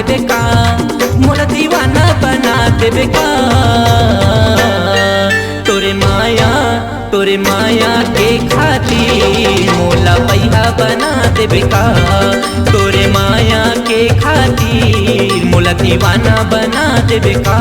देबे का, मोला दीवाना बना देबे का। तोरे माया के खातिर मोला पैहा बना देबे का, तोरे माया के खातिर मोला दीवाना बना देबे का।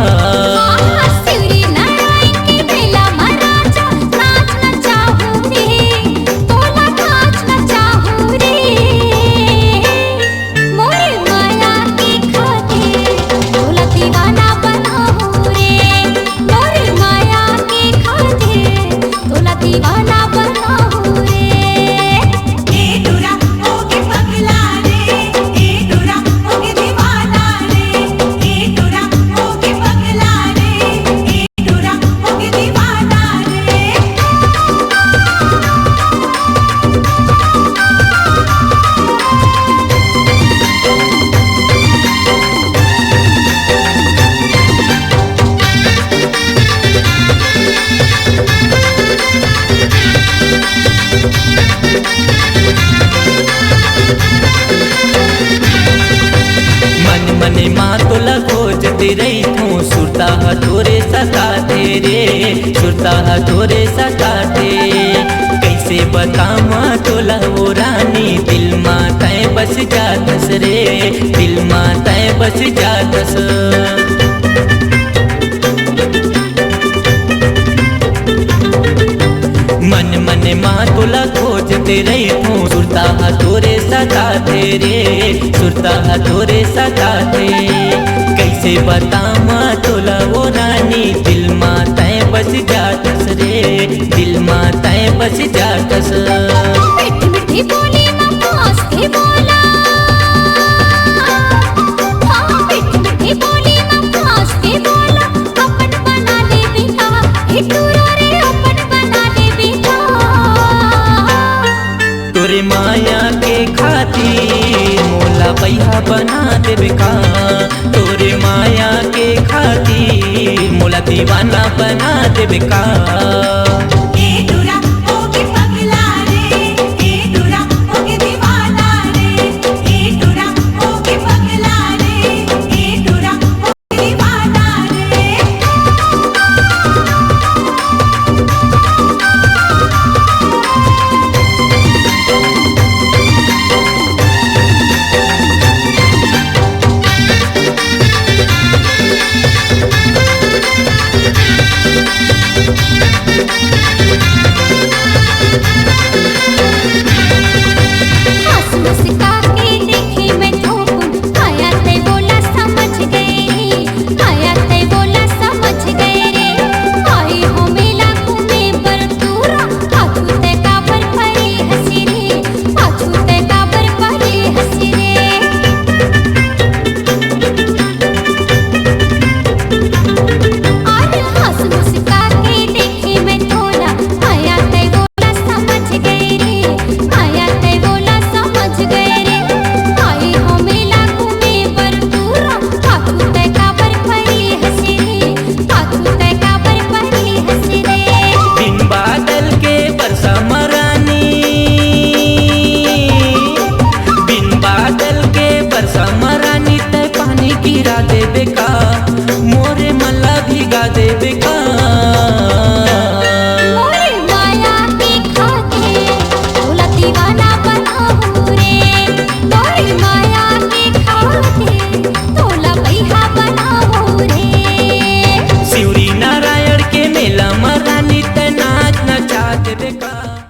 मने माँ तोला खोजते रही हूँ, सुरता तोरे सताते रे, सुरता तोरे सताते। कैसे बतावा तोला वो रानी, दिल माँ तय बस जातस रे, दिल माँ तय बस जातस। मन माँ तोला खोजते रही हूँ, सुरता तोरे सताते रे, सुरता तोरे सताते। कैसे बतावा तोला वो रानी, दिल माँ तय बस जातस रे, दिल माँ तय बस जातस। मीठी मीठी बोली ना पास के बोला, हाँ मीठी मीठी बोली ना पास के बोला, अपन बना ले बिना इटूरा रे, अपन बना ले बिना। तोरे माया के खातिर मोला पैहा बना देबे का, तोरे माया के खातिर मोला दीवाना बना देबे का। गिरा देबे का, मोरे मला भिगा देबे का। मोरे माया के खातिर तोला दीवाना बनाहू रे, मोरे माया के खातिर तोला पैहा बनाहू रे। शिवरी नारायण के मेला में रानी ते नाच नचा देबे का।